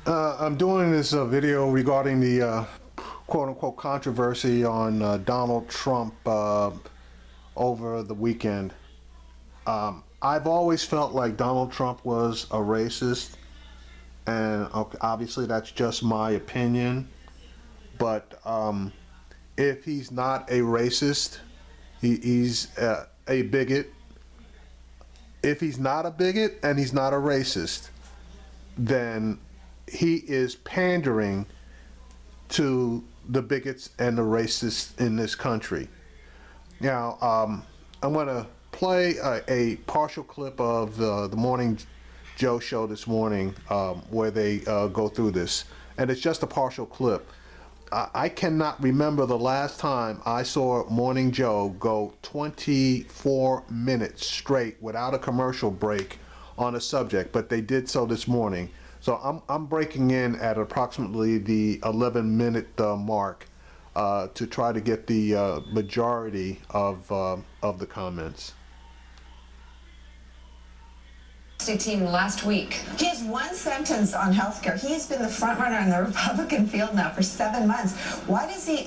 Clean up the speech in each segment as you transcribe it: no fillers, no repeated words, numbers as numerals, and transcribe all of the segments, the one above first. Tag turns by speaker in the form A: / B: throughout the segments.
A: I'm doing this video regarding the quote-unquote controversy on Donald Trump over the weekend. I've always felt like Donald Trump was a racist, and obviously that's just my opinion, but if he's not a racist, he's a bigot. If he's not a bigot and he's not a racist, then he is pandering to the bigots and the racists in this country. Now, I'm going to play a partial clip of the Morning Joe show this morning where they go through this. And it's just a partial clip. I cannot remember the last time I saw Morning Joe go 24 minutes straight without a commercial break on a subject, but they did so this morning. So I'm breaking in at approximately the 11-minute mark to try to get the majority of the comments.
B: Team last week.
C: He has one sentence on healthcare. He has been the front runner in the Republican field now for 7 months. Why does he,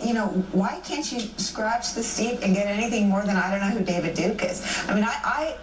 C: why can't you scratch the steep and get anything more than I don't know who David Duke is? I mean, I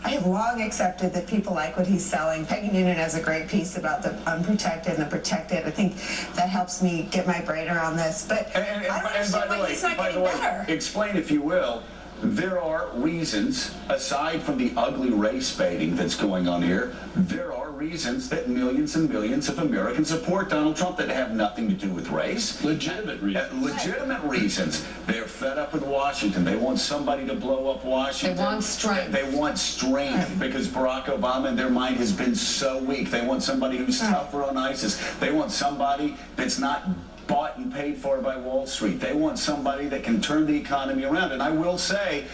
C: have long accepted that people like what he's selling. Peggy Noonan has a great piece about the unprotected and the protected. I think that helps me get my brain around this. But I don't understand why he's not getting better.
D: Explain, if you will. There are reasons, aside from the ugly race baiting that's going on here, there are reasons that millions and millions of Americans support Donald Trump that have nothing to do with race.
E: Legitimate reasons.
D: Legitimate reasons. They're fed up with Washington. They want somebody to blow up Washington.
B: They want strength.
D: They want strength because Barack Obama in their mind has been so weak. They want somebody who's tougher on ISIS. They want somebody that's not bought and paid for by Wall Street. They want somebody that can turn the economy around. And I will say,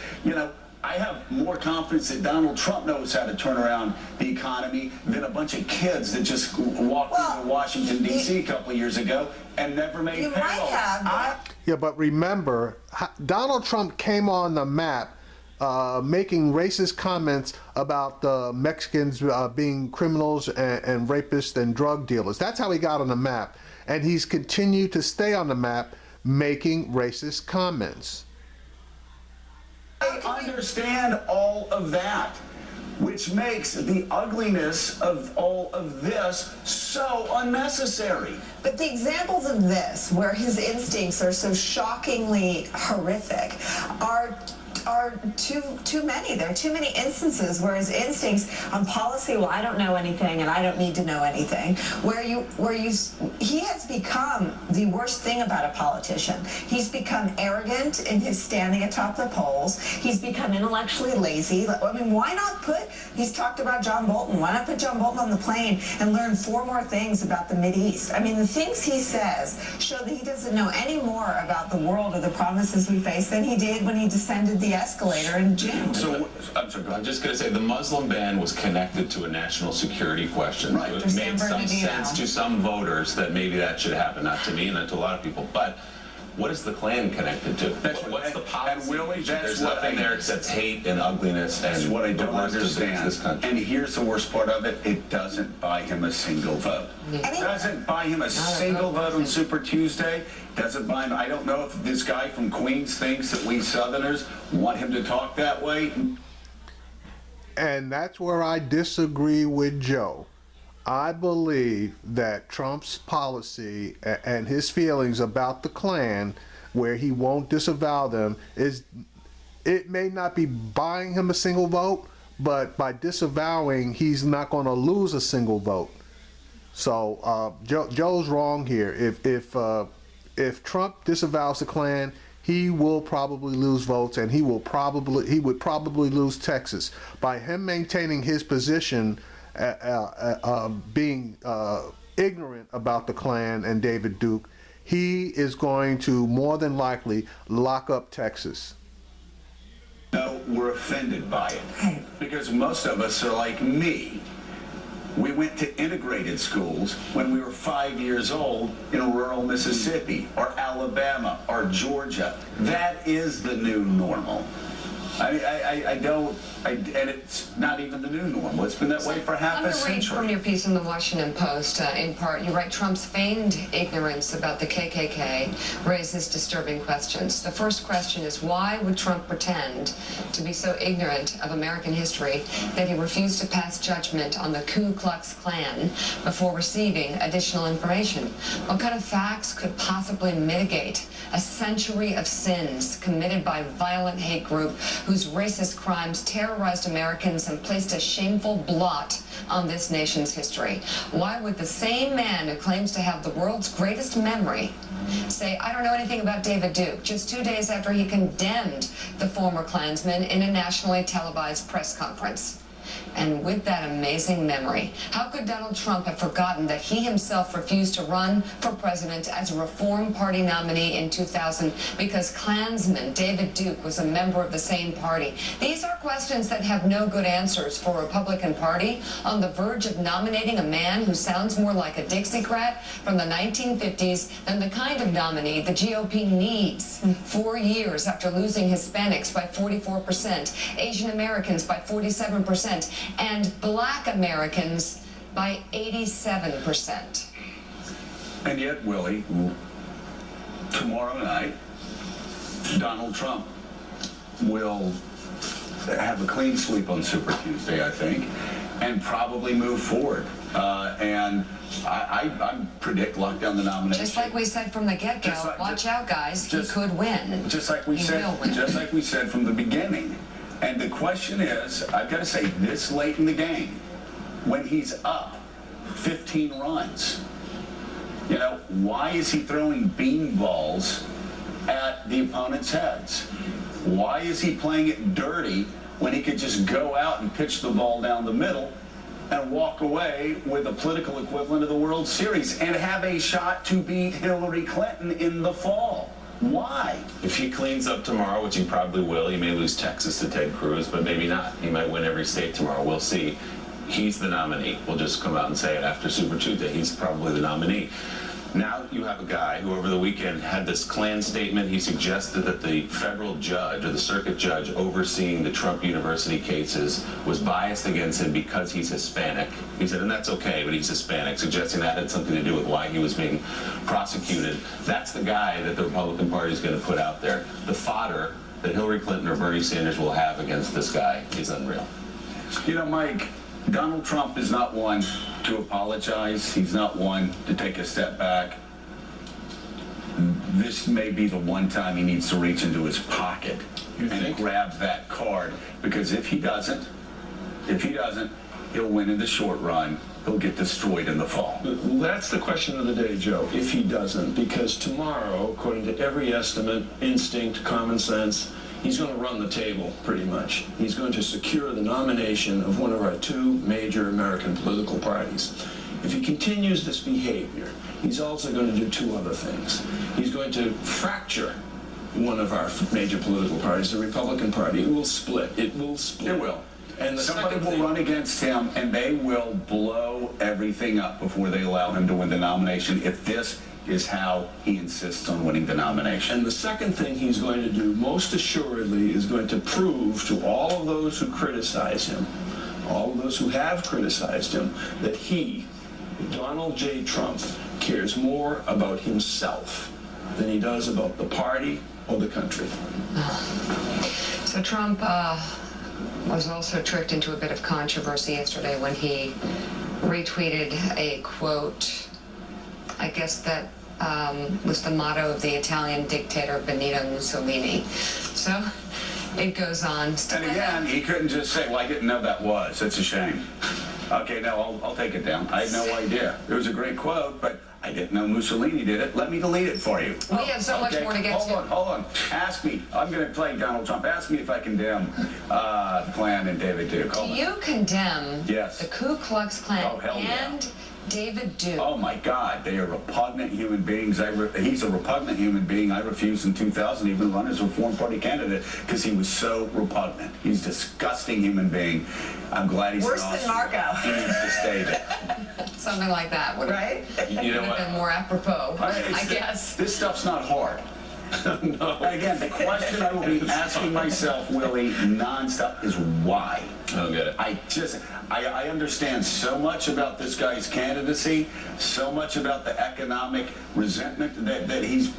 D: I have more confidence that Donald Trump knows how to turn around the economy than a bunch of kids that just walked into Washington, D.C. a couple of years ago and never made payroll.
A: Yeah, but remember, Donald Trump came on the map making racist comments about the Mexicans being criminals and rapists and drug dealers. That's how he got on the map. And he's continued to stay on the map making racist comments.
D: I understand all of that, which makes the ugliness of all of this so unnecessary.
C: But the examples of this, where his instincts are so shockingly horrific, are too many. There are too many instances where his instincts on policy, well, I don't know anything and I don't need to know anything, he has become the worst thing about a politician. He's become arrogant in his standing atop the polls. He's become intellectually lazy. I mean, why not he's talked about John Bolton. Why not put John Bolton on the plane and learn 4 more things about the Mideast? I mean, the things he says show that he doesn't know any more about the world or the promises we face than he did when he descended the escalator in June.
E: So, I'm just going to say the Muslim ban was connected to a national security question.
D: Right.
E: It made some sense to some voters that maybe that should happen, not to me and not to a lot of people. But what is the Klan connected to? What's the policy?
D: And Willie,
E: there's nothing there except hate and ugliness.
D: That's what I don't understand.
E: This country.
D: And here's the worst part of it. It doesn't buy him a single vote. It doesn't buy him a single vote on Super Tuesday. Doesn't buy him. I don't know if this guy from Queens thinks that we Southerners want him to talk that way.
A: And that's where I disagree with Joe. I believe that Trump's policy and his feelings about the Klan, where he won't disavow them, it may not be buying him a single vote, but by disavowing, he's not going to lose a single vote. So Joe's wrong here. If Trump disavows the Klan, he will probably lose votes, and he would probably lose Texas. By him maintaining his position, being ignorant about the Klan and David Duke, he is going to more than likely lock up Texas.
D: No, we're offended by it because most of us are like me. We went to integrated schools when we were 5 years old in rural Mississippi or Alabama or Georgia. That is the new normal. I don't, and it's not even the new normal. It's been that way for half a
B: I'm going to read
D: century.
B: from your piece in the Washington Post. In part, you write, Trump's feigned ignorance about the KKK raises disturbing questions. The first question is, why would Trump pretend to be so ignorant of American history that he refused to pass judgment on the Ku Klux Klan before receiving additional information? What kind of facts could possibly mitigate a century of sins committed by a violent hate group whose racist crimes terrorized Americans and placed a shameful blot on this nation's history? Why would the same man who claims to have the world's greatest memory say, I don't know anything about David Duke, just 2 days after he condemned the former Klansman in a nationally televised press conference? And with that amazing memory, how could Donald Trump have forgotten that he himself refused to run for president as a Reform Party nominee in 2000 because Klansman David Duke was a member of the same party? These are questions that have no good answers for a Republican Party on the verge of nominating a man who sounds more like a Dixiecrat from the 1950s than the kind of nominee the GOP needs 4 years after losing Hispanics by 44%, Asian Americans by 47%, and Black Americans by 87%.
D: And yet, Willie, tomorrow night, Donald Trump will have a clean sweep on Super Tuesday, I think, and probably move forward. And I predict lock down the nomination.
B: Just like we said from the get-go, watch out, guys. He could win.
D: Just like we said from the beginning. And the question is, I've got to say, this late in the game, when he's up 15 runs, you know, why is he throwing beanballs at the opponent's heads? Why is he playing it dirty when he could just go out and pitch the ball down the middle and walk away with a political equivalent of the World Series and have a shot to beat Hillary Clinton in the fall? Why?
E: If he cleans up tomorrow, which he probably will, he may lose Texas to Ted Cruz, but maybe not. He might win every state tomorrow. We'll see. He's the nominee. We'll just come out and say it after Super Tuesday. He's probably the nominee. Now you have a guy who over the weekend had this Klan statement. He suggested that the federal judge or the circuit judge overseeing the Trump University cases was biased against him because he's Hispanic. He said, and that's okay, but he's Hispanic, suggesting that had something to do with why he was being prosecuted. That's the guy that the Republican Party is going to put out there. The fodder that Hillary Clinton or Bernie Sanders will have against this guy is unreal.
D: You know, Mike, Donald Trump is not one to apologize. He's not one to take a step back. This may be the one time he needs to reach into his pocket and grab that card, because if he doesn't, he'll win in the short run. He'll get destroyed in the fall.
F: That's the question of the day, Joe, if he doesn't, because tomorrow, according to every estimate, instinct, common sense, he's going to run the table, pretty much. He's going to secure the nomination of one of our two major American political parties. If he continues this behavior, he's also going to do two other things. He's going to fracture one of our major political parties, the Republican Party. It will split. It will split.
D: It will.
F: And
D: somebody will run against him, and they will blow everything up before they allow him to win the nomination if this is how he insists on winning the nomination.
F: And the second thing he's going to do, most assuredly, is going to prove to all of those who criticize him, all of those who have criticized him, that he, Donald J. Trump, cares more about himself than he does about the party or the country.
B: So Trump was also tricked into a bit of controversy yesterday when he retweeted a quote, I guess that was the motto of the Italian dictator Benito Mussolini. So it goes on.
D: And again, he couldn't just say, well, I didn't know that was. It's a shame. Okay, no, I'll take it down. I had no idea. It was a great quote, but I didn't know Mussolini did it. Let me delete it for you.
B: We have so much more to get to.
D: Hold on. Ask me. I'm going to play Donald Trump. Ask me if I condemn the Klan and David Duke.
B: Do you condemn
D: the
B: Ku Klux Klan
D: and
B: David Duke?
D: Oh my God, they are repugnant human beings. He's a repugnant human being. I refused in 2000 to even run as a Reform Party candidate because he was so repugnant. He's a disgusting human being. I'm glad he's
C: worse than Marco.
D: He needs to stay there.
B: Something like that,
C: right?
E: You know what?
B: Been more apropos, I guess.
D: This stuff's not hard.
F: No.
D: Again, the question I will be asking myself, Willie, nonstop is why?
E: I don't get it.
D: I understand so much about this guy's candidacy, so much about the economic resentment that he's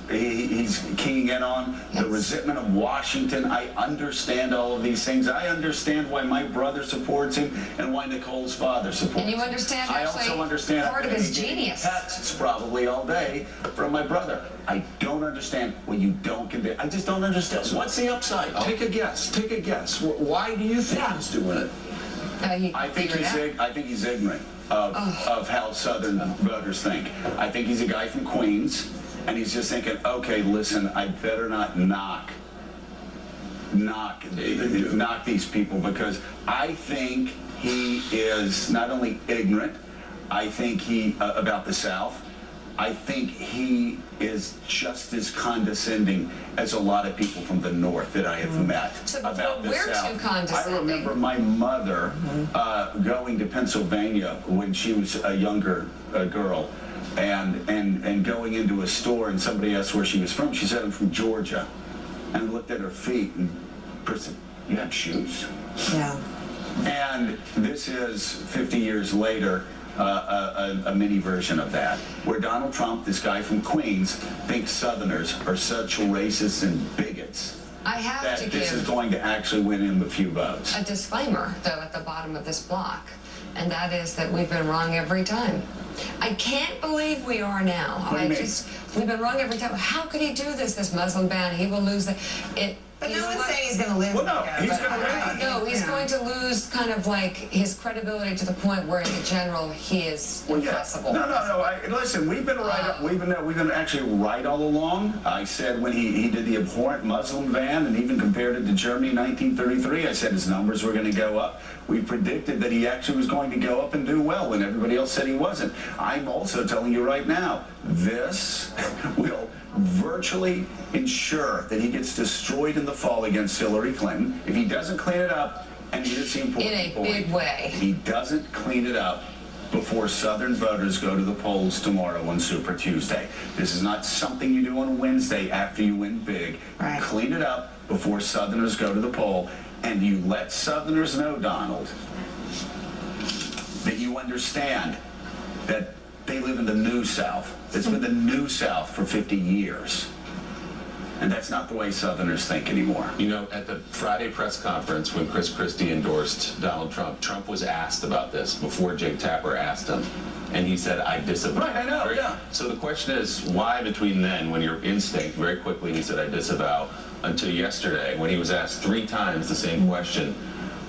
D: keying in on, the resentment of Washington. I understand all of these things. I understand why my brother supports him and why Nicole's father supports him.
B: And you understand
D: I
B: actually
D: also understand
B: part of his
D: I'm getting
B: genius.
D: texts probably all day from my brother. I don't understand what you don't convince. I just don't understand. What's the upside?
F: Take a guess. Take a guess. Why do you think he's doing it?
D: I think he's ignorant of how Southern voters think. I think he's a guy from Queens, and he's just thinking, okay, listen, I better not knock these people, because I think he is not only ignorant, I think he about the South. I think he is just as condescending as a lot of people from the North that I have met
B: So,
D: about the
B: we're
D: South.
B: too condescending.
D: I remember my mother going to Pennsylvania when she was a younger girl, and going into a store, and somebody asked where she was from. She said, I'm from Georgia, and looked at her feet, and person, you have shoes?
C: Yeah.
D: And this is 50 years later. A mini version of that, where Donald Trump, this guy from Queens, thinks Southerners are such racists and bigots
B: I have
D: that
B: to
D: this is
B: give
D: going to actually win him a few votes.
B: a disclaimer, though, at the bottom of this block, and that is that we've been wrong every time. I can't believe we are now.
D: What do you mean?
B: We've been wrong every time. How could he do this Muslim ban? He will lose it.
C: But
B: you
C: no
B: know
C: one's
B: what?
C: saying he's going to lose.
D: Well, no, he's
C: but-
D: gonna win.
B: No, he's going to lose kind of like his credibility to the point where, in general, he is impossible.
D: No. Listen, we've been right. We've been actually right all along. I said when he did the abhorrent Muslim ban and even compared it to Germany in 1933, I said his numbers were going to go up. We predicted that he actually was going to go up and do well when everybody else said he wasn't. I'm also telling you right now, this will virtually ensure that he gets destroyed in the fall against Hillary Clinton if he doesn't clean it up. And here's the important
B: In a
D: point.
B: big way.
D: If he doesn't clean it up before Southern voters go to the polls tomorrow on Super Tuesday. This is not something you do on Wednesday after you win big.
C: Right.
D: You clean it up before Southerners go to the poll, and you let Southerners know, Donald, that you understand that they live in the New South. It's been the New South for 50 years. And that's not the way Southerners think anymore.
E: You know, at the Friday press conference when Chris Christie endorsed Donald Trump, Trump was asked about this before Jake Tapper asked him. And he said, I disavow.
D: Right, I know, yeah.
E: So the question is, why between then, when your instinct, very quickly he said, I disavow, until yesterday, when he was asked 3 times the same question,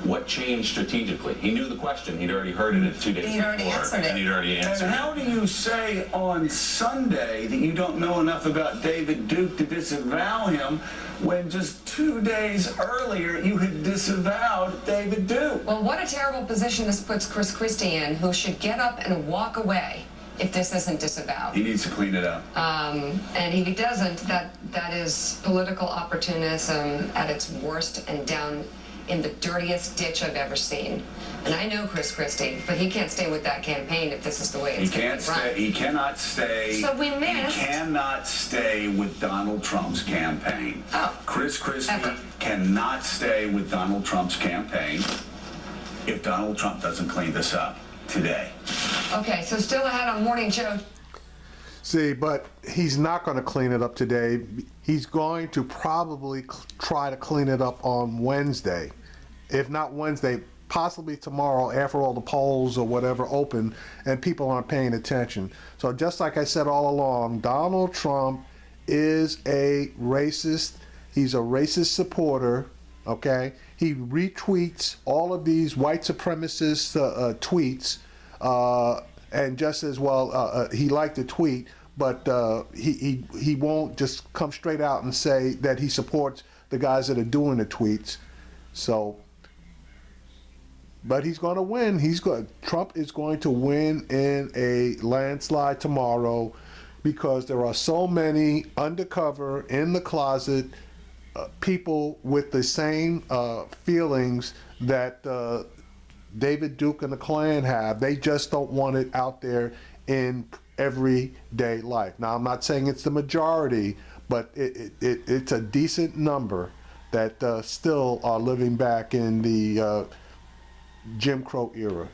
E: what changed strategically? He knew the question. He'd already heard it 2 days
C: He'd already
E: before.
C: answered it.
E: And he'd already answered
D: And
E: it.
D: how do you say on Sunday that you don't know enough about David Duke to disavow him when just 2 days earlier you had disavowed David Duke?
B: Well, what a terrible position this puts Chris Christie in, who should get up and walk away if this isn't disavowed.
D: He needs to clean it up.
B: And if he doesn't, that is political opportunism at its worst and down in the dirtiest ditch I've ever seen. And I know Chris Christie, but he can't stay with that campaign if this is the way
D: He
B: it's going
D: can't
B: to be run.
D: stay. He cannot stay.
B: So we missed.
D: He cannot stay with Donald Trump's campaign.
B: Oh.
D: Chris Christie
B: Ever.
D: cannot stay with Donald Trump's campaign if Donald Trump doesn't clean this up today.
B: Okay, so still ahead on Morning Joe.
A: See, but he's not going to clean it up today. He's going to probably try to clean it up on Wednesday. If not Wednesday, possibly tomorrow after all the polls or whatever open and people aren't paying attention. So just like I said all along, Donald Trump is a racist. He's a racist supporter, okay? He retweets all of these white supremacist tweets. And just as well, he liked to tweet, but he won't just come straight out and say that he supports the guys that are doing the tweets. So, but he's going to win. Trump is going to win in a landslide tomorrow because there are so many undercover, in the closet people with the same feelings that David Duke and the Klan have. They just don't want it out there in everyday life. Now, I'm not saying it's the majority, but it's a decent number that still are living back in the Jim Crow era.